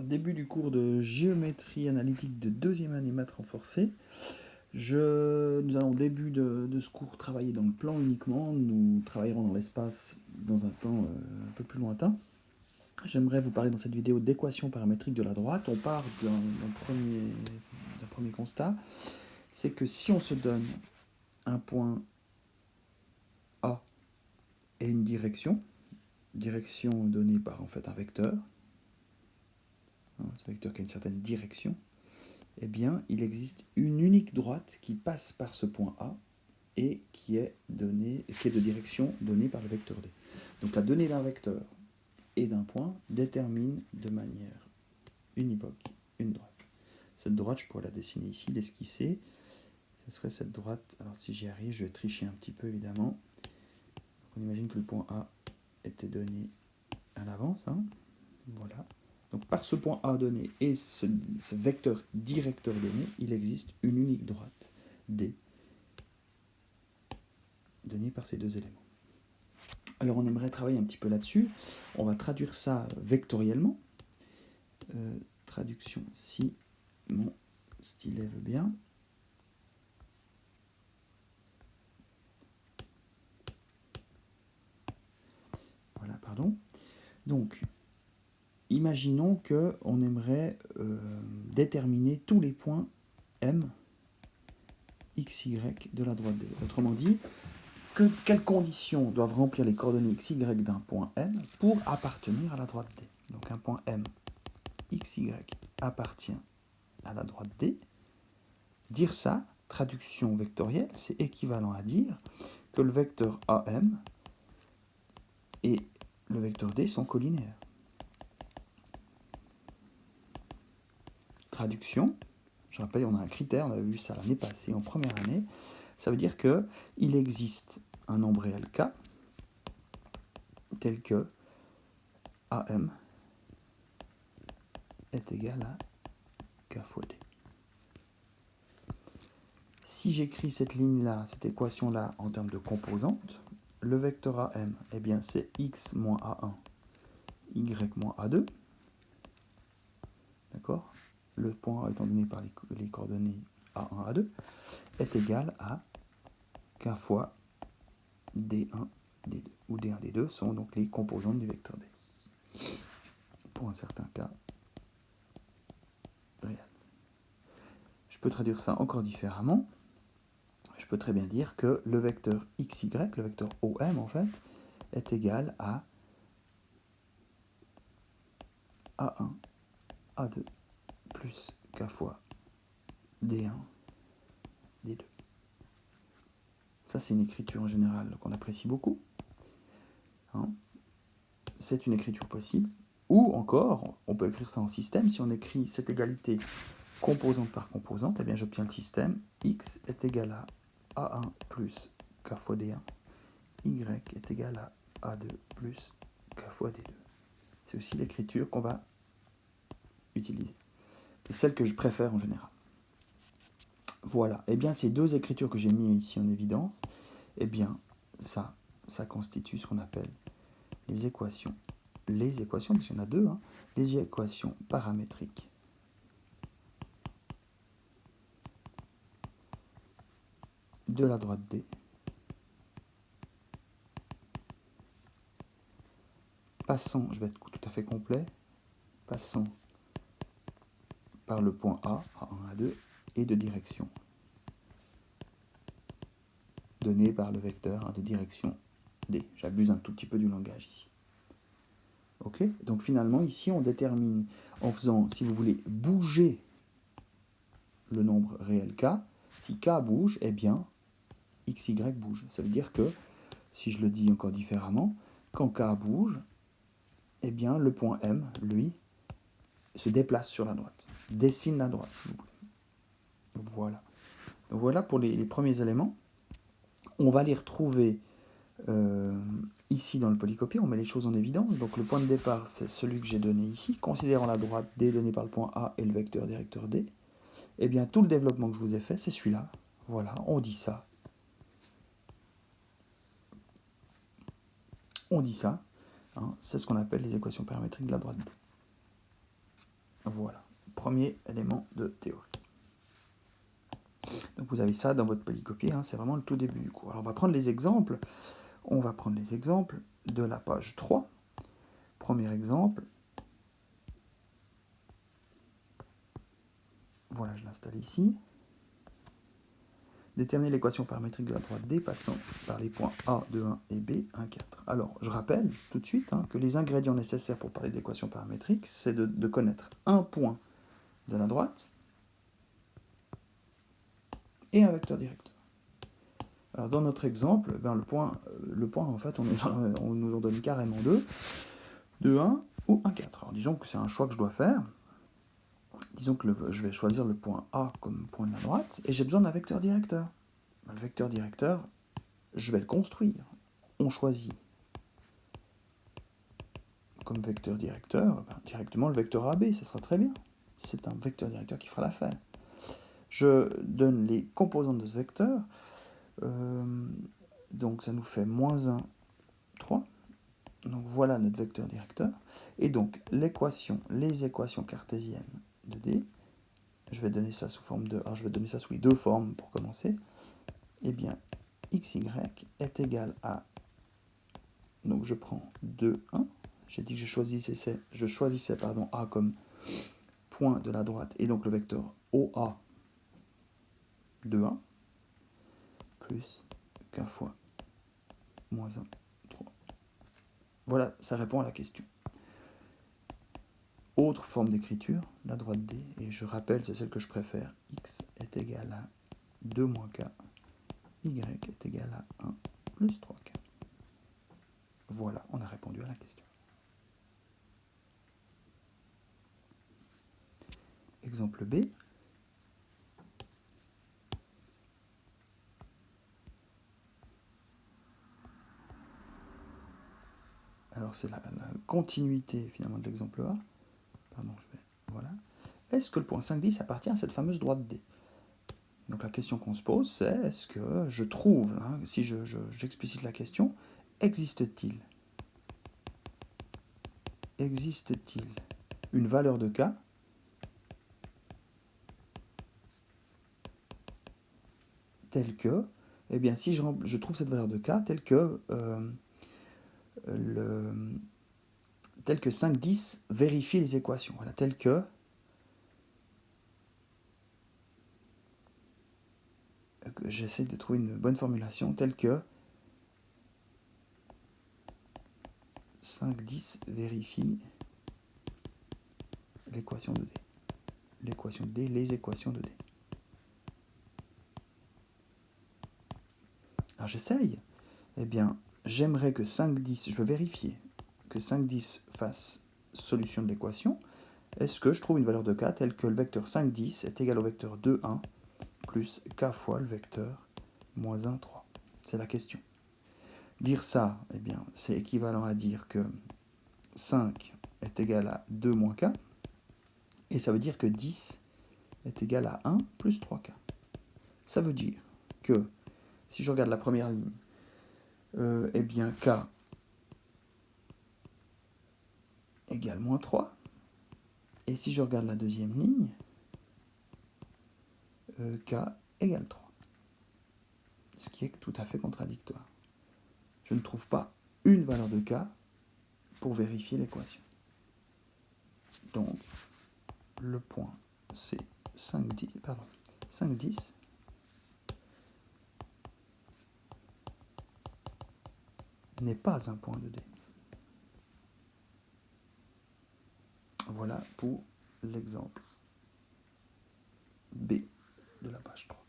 Début du cours de géométrie analytique de deuxième année maths renforcée. Nous allons au début de ce cours travailler dans le plan uniquement. Nous travaillerons dans l'espace dans un temps un peu plus lointain. J'aimerais vous parler dans cette vidéo d'équations paramétriques de la droite. On part d'un premier constat. C'est que si on se donne un point A et une direction donnée par en fait un vecteur, ce vecteur qui a une certaine direction, eh bien, il existe une unique droite qui passe par ce point A et qui est de direction donnée par le vecteur D. Donc la donnée d'un vecteur et d'un point détermine de manière univoque une droite. Cette droite, je pourrais la dessiner ici, l'esquisser. Ce serait cette droite. Alors si j'y arrive, je vais tricher un petit peu évidemment. On imagine que le point A était donné à l'avance. Voilà. Donc par ce point A donné et ce vecteur directeur donné, il existe une unique droite D donnée par ces deux éléments. Alors on aimerait travailler un petit peu là-dessus. On va traduire ça vectoriellement. Traduction si mon stylet veut bien. Voilà, pardon. Donc, imaginons qu'on aimerait déterminer tous les points M, X, Y de la droite D. Autrement dit, quelles conditions doivent remplir les coordonnées X, Y d'un point M pour appartenir à la droite D. Donc un point M, X, Y appartient à la droite D. Dire ça, traduction vectorielle, c'est équivalent à dire que le vecteur AM et le vecteur D sont collinaires. Traduction, je rappelle, on a un critère, on avait vu ça l'année passée, en première année, ça veut dire qu'il existe un nombre réel K, tel que AM est égal à K fois D. Si j'écris cette ligne-là, cette équation-là en termes de composantes, le vecteur AM, eh bien c'est X moins A1, Y moins A2. D'accord ? Le point A étant donné par les coordonnées A1, A2, est égal à K fois D1, D2, où D1, D2 sont donc les composantes du vecteur D. Pour un certain cas réel. Je peux traduire ça encore différemment. Je peux très bien dire que le vecteur XY, le vecteur OM en fait, est égal à A1, A2, plus K fois D1, D2. Ça, c'est une écriture en général qu'on apprécie beaucoup. C'est une écriture possible. Ou encore, on peut écrire ça en système. Si on écrit cette égalité composante par composante, eh bien j'obtiens le système X est égal à A1 plus K fois D1. Y est égal à A2 plus K fois D2. C'est aussi l'écriture qu'on va utiliser. C'est celle que je préfère en général. Voilà. Eh bien, ces deux écritures que j'ai mis ici en évidence, eh bien, ça constitue ce qu'on appelle les équations, parce qu'il y en a deux, les équations paramétriques de la droite D passant, je vais être tout à fait complet, passant par le point A, A1, A2, et de direction, donné par le vecteur de direction D. J'abuse un tout petit peu du langage ici. Ok ? Donc finalement, ici, on détermine, en faisant, si vous voulez, bouger le nombre réel K, si K bouge, eh bien, XY bouge. Ça veut dire que, si je le dis encore différemment, quand K bouge, eh bien, le point M, lui, se déplace sur la droite, dessine la droite, si vous voulez. Voilà. Donc voilà pour les premiers éléments. On va les retrouver ici dans le polycopier, on met les choses en évidence. Donc le point de départ, c'est celui que j'ai donné ici, considérant la droite D donnée par le point A et le vecteur directeur D. Eh bien, tout le développement que je vous ai fait, c'est celui-là. Voilà, on dit ça. On dit ça. C'est ce qu'on appelle les équations paramétriques de la droite D. Voilà, premier élément de théorie. Donc vous avez ça dans votre polycopier, hein, c'est vraiment le tout début du cours. Alors on va prendre les exemples. On va prendre les exemples de la page 3. Premier exemple. Voilà, je l'installe ici. Déterminer l'équation paramétrique de la droite D passant par les points A de 1 et B 1, 4. Alors, je rappelle tout de suite que les ingrédients nécessaires pour parler d'équation paramétrique, c'est de connaître un point de la droite et un vecteur directeur. Alors, dans notre exemple, le point en fait, on nous en donne carrément deux, de 1 ou 1, 4. Alors, disons que c'est un choix que je dois faire. Disons que je vais choisir le point A comme point de la droite, et j'ai besoin d'un vecteur directeur. Le vecteur directeur, je vais le construire. On choisit comme vecteur directeur, directement le vecteur AB, ça sera très bien. C'est un vecteur directeur qui fera l'affaire. Je donne les composantes de ce vecteur, donc ça nous fait -1, 3. Donc voilà notre vecteur directeur. Et donc les équations cartésiennes de D, je vais donner ça sous forme de... Alors je vais donner ça sous les deux formes pour commencer. Eh bien, xy est égal à... Donc je prends 2, 1. J'ai dit que je choisissais A comme point de la droite, et donc le vecteur OA de 1, plus k fois -1, 3. Voilà, ça répond à la question. Autre forme d'écriture, la droite D, et je rappelle, c'est celle que je préfère, x est égal à 2 moins k, y est égal à 1 plus 3k. Voilà, on a répondu à la question. Exemple B. Alors c'est la continuité finalement de l'exemple A. Pardon, voilà. Est-ce que le point 5, 10 appartient à cette fameuse droite D? Donc la question qu'on se pose, c'est est-ce que je trouve, si j'explicite la question, existe-t-il une valeur de k telle que, eh bien si je trouve cette valeur de k telle que 5, 10 vérifie les équations, voilà, telle que j'essaie de trouver une bonne formulation, telle que 5, 10 vérifie l'équation de D. L'équation de D, les équations de D. Alors j'essaye. Eh bien, j'aimerais que 5, 10, je veux vérifier que 5, 10 fasse solution de l'équation. Est-ce que je trouve une valeur de k telle que le vecteur 5, 10 est égal au vecteur 2, 1 plus k fois le vecteur -1, 3. C'est la question. Dire ça, eh bien, c'est équivalent à dire que 5 est égal à 2 moins k, et ça veut dire que 10 est égal à 1 plus 3k. Ça veut dire que, si je regarde la première ligne, eh bien, k égale -3, et si je regarde la deuxième ligne, k égale 3. Ce qui est tout à fait contradictoire. Je ne trouve pas une valeur de k pour vérifier l'équation. Donc, le point c'est 5, 10 n'est pas un point de D. Voilà pour l'exemple B de la page 3.